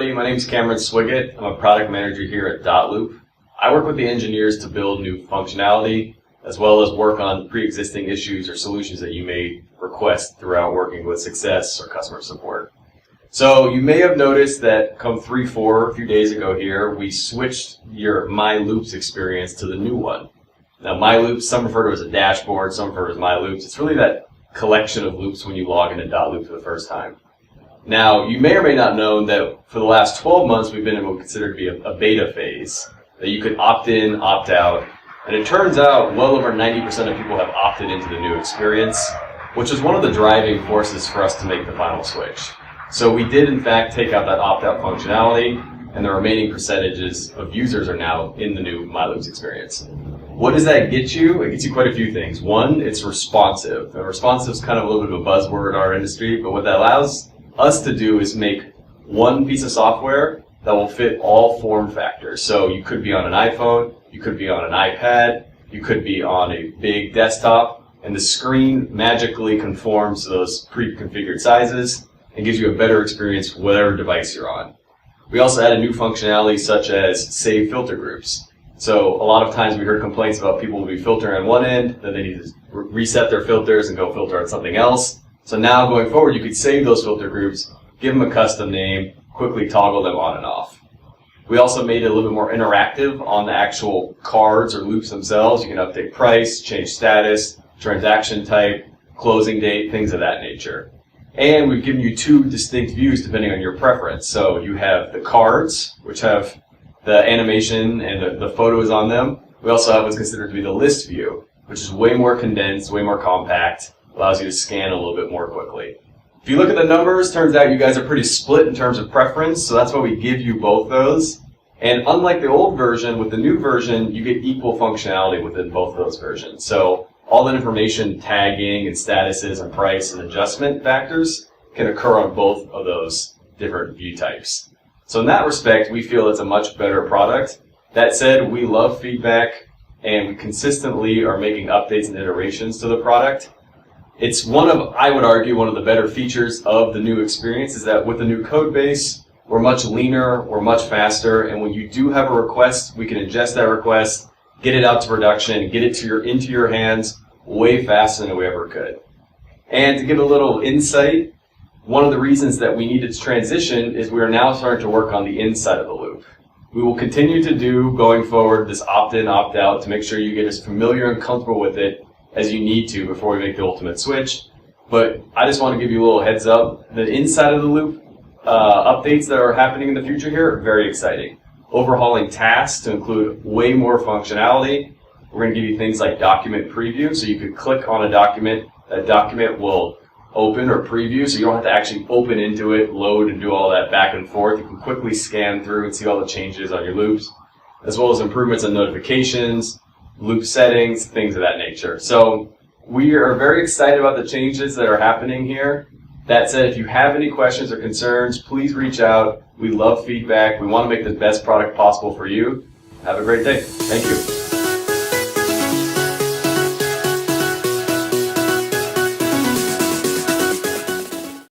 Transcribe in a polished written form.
everybody. My name is Cameron Swiggett. I'm a product manager here at dotloop. I work with the engineers to build new functionality, as well as work on pre-existing issues or solutions that you may request throughout working with success or customer support. So you may have noticed that come 3.4, a few days ago here, we switched your My Loops experience to the new one. Now My Loops, some refer to it as a dashboard, some refer to it as My Loops. It's really that collection of loops when you log into dotloop for the first time. Now, you may or may not know that for the last 12 months we've been in what we consider to be a beta phase, that you could opt in, opt out, and it turns out well over 90% of people have opted into the new experience, which is one of the driving forces for us to make the final switch. So we did in fact take out that opt-out functionality, and the remaining percentages of users are now in the new My Loops experience. What does that get you? It gets you quite a few things. One, it's responsive. And responsive is kind of a little bit of a buzzword in our industry, but what that allows us to do is make one piece of software that will fit all form factors. So you could be on an iPhone, you could be on an iPad, you could be on a big desktop, and the screen magically conforms to those pre-configured sizes and gives you a better experience whatever device you're on. We also added new functionality such as save filter groups. So a lot of times we heard complaints about people will be filtering on one end, then they need to reset their filters and go filter on something else. So now going forward, you could save those filter groups, give them a custom name, quickly toggle them on and off. We also made it a little bit more interactive on the actual cards or loops themselves. You can update price, change status, transaction type, closing date, things of that nature. And we've given you two distinct views depending on your preference. So you have the cards, which have the animation and the photos on them. We also have what's considered to be the list view, which is way more condensed, way more compact, allows you to scan a little bit more quickly. If you look at the numbers, turns out you guys are pretty split in terms of preference, so that's why we give you both those. And unlike the old version, with the new version, you get equal functionality within both of those versions. So all that information, tagging and statuses and price and adjustment factors can occur on both of those different view types. So in that respect, we feel it's a much better product. That said, we love feedback, and we consistently are making updates and iterations to the product. It's one of, I would argue, one of the better features of the new experience is that with the new code base, we're much leaner, we're much faster, and when you do have a request, we can ingest that request, get it out to production, get it into your hands way faster than we ever could. And to give a little insight, one of the reasons that we needed to transition is we are now starting to work on the inside of the loop. We will continue to do, going forward, this opt-in, opt-out to make sure you get as familiar and comfortable with it as you need to before we make the ultimate switch. But I just want to give you a little heads up. The inside of the loop updates that are happening in the future here are very exciting. Overhauling tasks to include way more functionality. We're going to give you things like document preview, so you could click on a document, that document will open or preview, so you don't have to actually open into it, load, and do all that back and forth. You can quickly scan through and see all the changes on your loops, as well as improvements in notifications, loop settings, things of that nature. So we are very excited about the changes that are happening here. That said, if you have any questions or concerns, please reach out. We love feedback. We want to make the best product possible for you. Have a great day. Thank you.